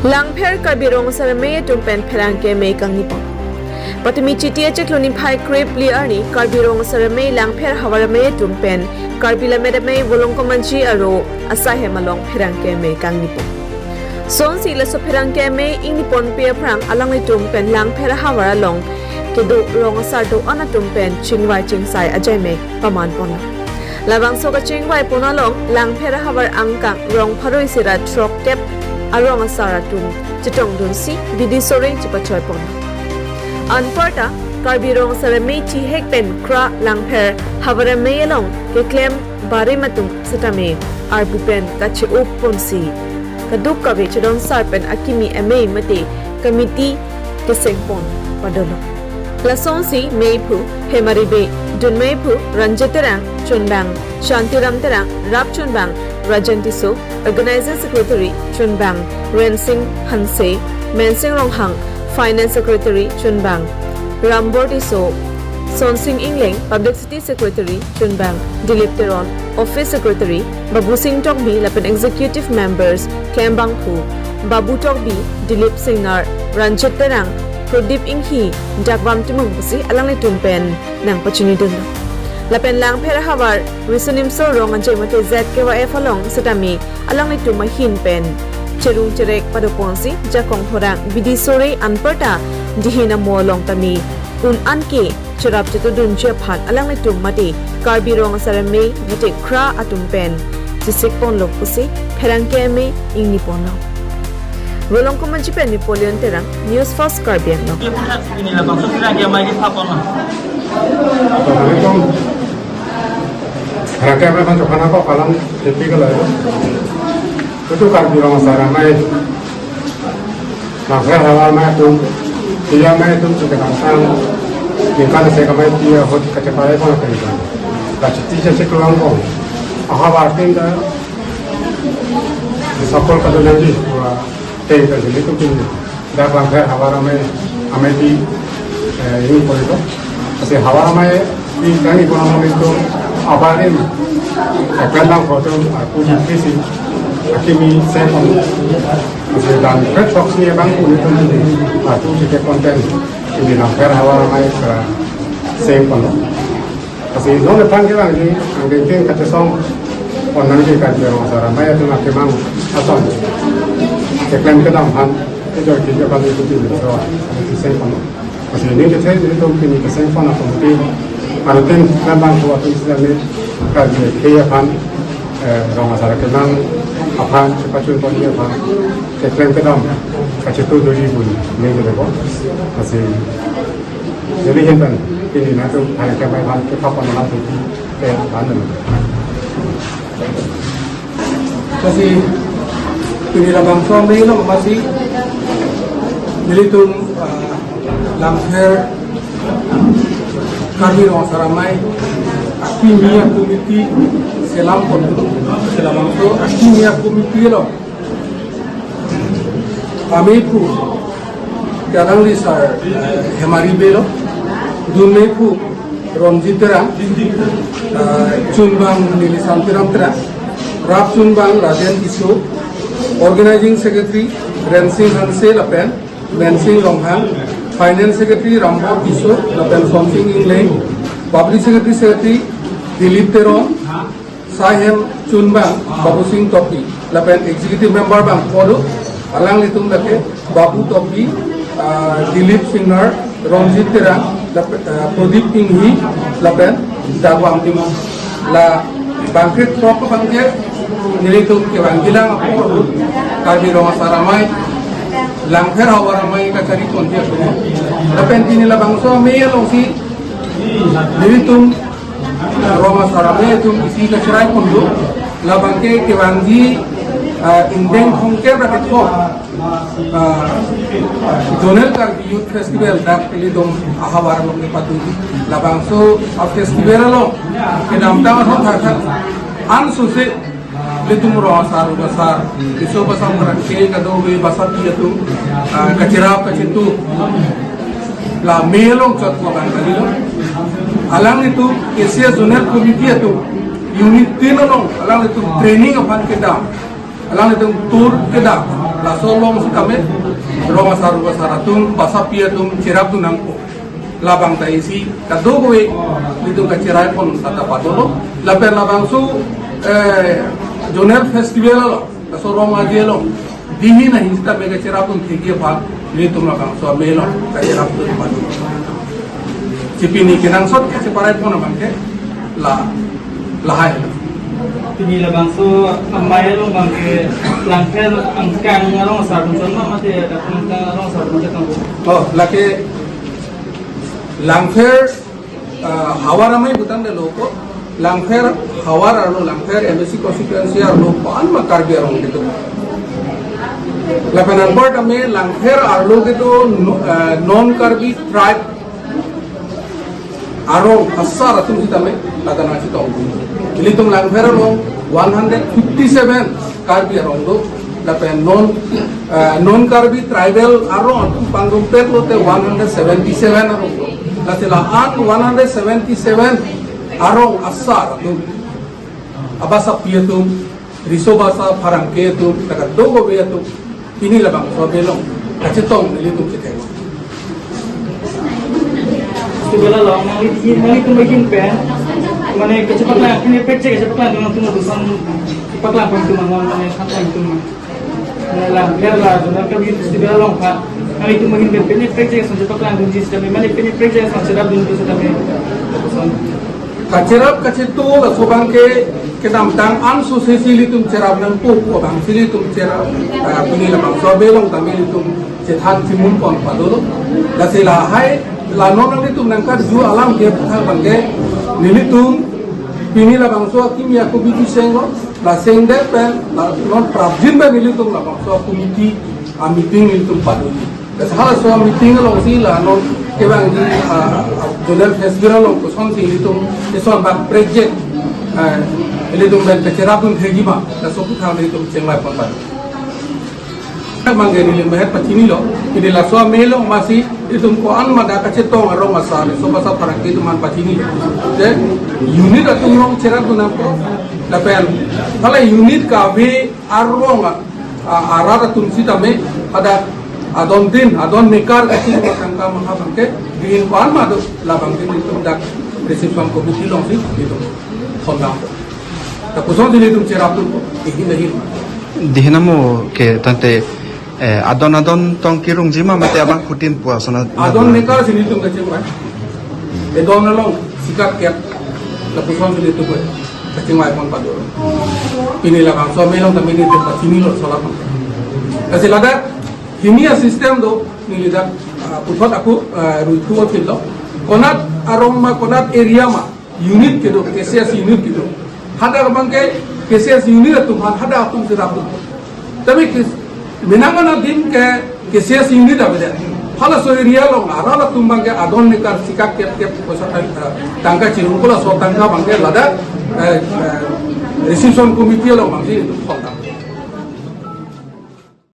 Langpher Karbirong Sarame Tumpen Perangke May Kangnipon. Patumi Chitia Cheklunin Pai Krip Liarni Karbirong Sarame Langpher Hawarame Tumpen Karbila Medame Volongkomanchi Aro Asahe Malong Perangke May Kangnipon. Son sila so Perangke May Inipon Pia Prang Alangi Tumpen Langpher Hawaralong Kedo Rong Sardo Anatumpen Chingwai Chingsai Ajame Paman Pona. Labang Soka Chingwai Ponalong Langpher Hawar Angkang Rong Paroi Sira Trok Kep Arong Asaratum Chitong Dunsi Bidi Sore Chipachoy Pon Anparta Karbirong Sarame Chi Hekpen Kra Langpher Havara Mayalong Ke Klem Bare Matung Satame Arbupen Kachi Up Ponsi Kaduk Kabe Chidon Sarpen Akimi Ame Mate Committee Kesengpon Padolo Lasonsi Meipu Hemaribe Dun Meipu Ranjaterang Chunbang Shantiram Terang Rap Chunbang Rajantiso, Organizing Secretary Chunbang, Rensing Hanse, Mensing Ronghang, Finance Secretary Chunbang, Rambortiso, Sonsing Ingling, Publicity Secretary Chunbang, Dilip Teron, Office Secretary, Babu Singh Tokbi, Lapan Executive Members, Kembang Pu, Babu Tokbi, Dilip Singnar, Ranjit Terang, Pradip Inghi, Dakwam Tumungpusi, Alangi Tumpen, Nang Pachunidun. Lapen Langpher Hawar Risunim so rong anjay mate ZKYF along Satami Alang itu mahin pen Cerung cerek pada ponsi Jakong horang Bidi sore anperta Dihina mo long tami Un anke Cerap jatuh dun jepan Alang itu mati Karbirong Sarame Mate kra atum pen Sisik pon lok pusi Perangke ame ingni pon long Rolong kumanci pen Napoleon terang News First Karbian long Inilah maksud dia mai di papon. Rakyat memang cokana kok kalang tipikal itu. Itu Karbirong Sarame, Langpher Hawarame itu, dia mai itu sekitar sang, tinggal sekamai dia hot kecepatai pun ada itu. Tapi tiada ceklang kong, ahawar tinggal disapol kado nanti, wah tinggal jadi itu pun. Dah Langpher Hawarame ameti ini pun itu. Kasi Hawarame ini kan ekonomi itu abarin eklandang foto aku kisi akimi sepon kasi dan red box ni bang itu nanti aku cek konten ini Langpher Hawarame ke sepon kasi non depan kita ni angin kata song on nanti Karbirong Sarame itu nak memang asal eklang kedam han itu kita kalau itu so itu sepon kasi ini kita itu kini sepon atau mungkin Artin memang suatu istilah ini kerja kaya kan orang masyarakat memang apa cepat pun dia kan keklaim kedam kacau tu 2000 ni kita kok masih jadi hentan ini nanti hari kami kan kita pun nanti kan masih ini labang suami lo masih militum Langpher Karbirong Sarame Akimia Committee Selam Kondo Selam itu Akimia Committee lo Amepu Kadang lisar Hemaribe lo Dumepu Ronjitera Chunbang Nilisantiram Tera Rap Chunbang Rajan Isu Organizing Secretary Rensing Hanse Lapen Mensing Ronghang Finance Secretary Rambor Kisor, Lapen Sonsing Ingling, Public Secretary Dilip Teron, Sahem Chunbang, Babu Singh Tokbi, Lapen Executive Member Bang Podo, Alang Litung Dake, Babu Tokbi, Dilip Singnar, Ronjit Terang, Pradip Inghi, Lapen, Dagwam Timong, La Bangkit Proper Bangkit, Nilitung Kewangilang Apo, Karbirong Sarame, Langpher Hawarame ka cari konti aku. Lapen ini labang so mea long si nilitum Roma Sarame itu isi ka cerai kondo labang ke kewangi indeng kongker rakyat ko. Donel Karbi Youth Festival dak pilih ahawar long ni patu labang so festival lo kedam tamat hot hakat ansusi litum Roma Saru besar iso pasang merangkai kadobe basati itu kacirap kacitu la melong cat wakan kali lo alang itu Asia Zonal Committee itu unit 3 long alang itu training apan kita alang itu tur kedak la solong si kami roma saru saratung pasapia tum cirap tu nangko labang taisi kadogoe itu kacirai pon tata patolo laper labang su jonel festival lo kasorong ajelo dihi na hista mega cirap pun thigi pa itu labang su amelo kacirap tu patolo cipini kinang sot kaciparai pon abangke la lahai Pini labang so amay lo bangke langker angkang ngalong sa kung saan mate datang ngalong sa kung saan oh laki langfer hawaramai bukan de loko langfer hawar arlo langfer embassy constituency arlo pan makar biarong gitu lapanan board ame langfer arlo gitu non karbi tribe arong asar atum kita me ladana kita ini tum langfer arlo 157 karbi arong do lapan non karbi tribal arong atum panggung pet lo te 177 arong do Nasilahan 177 arong asar tu abasa piatum risobasa parangketum taga dogo beatum ini labang sobelong kacetong nilitum citeng Segala lo mali tumakin pen mana kecepatan ini pecah kecepatan dengan tu urusan cepatlah pun tu mana kata itu mana langgar lah dengan kami segala lo kan kami itu makin berpindah pecah yang cepatlah dengan sistem mana pindah pecah yang sedap dengan sistem kacerap kacetu sobang ke namtang an susesi litum cerap nang pu obang silitum cerap pini labang sobelong kami litum cethan simun pon padolo dasila hai la non litum nangkar ju alam ke phal bangke nilitum pini labang so kimia ko bitu sengo la sengde pen la non prabjin ba nilitum labang so komiti a meeting litum padoli dashala so meeting lo sila non kebang di jonal festival lo ko son litum eso bang project litum ben kecerapun hegiba la so putham litum chenglai pon padoli mangge ni mehet pacini lo ini la so melo masih itu ko an mada kacetong aro masale so basa parang itu man pacini de unit atung rong cerap na ko la pen kala unit ka be arong arara tum sitame ada adon din adon mekar kacil makangka mahabangke din ko an madu labang din itu dak resipam ko butilong sih itu khondang ta kusong din itu cerap tu ihin dahin dihinamo ke tante adon tong kirung jima mate abang kutin puasana adon mekar sini tu kacil kan edon long sikat kiat la kusong din itu ko kacil mai pon padoro ini labang so melong tapi ini tempat sini lo salah pon kasi lada kimia sistem do ni lidak putot aku rutu fillo konat aroma konat area ma unit kedo KCS unit kedo hada bangke KCS unit tu hada atum sedap tapi minangana din ke KCS unit abeda hala so area lo arala tumbang ke adon nikar sikak kep posa tangka cirungkula so tangka bangke lada reception committee lo mangsi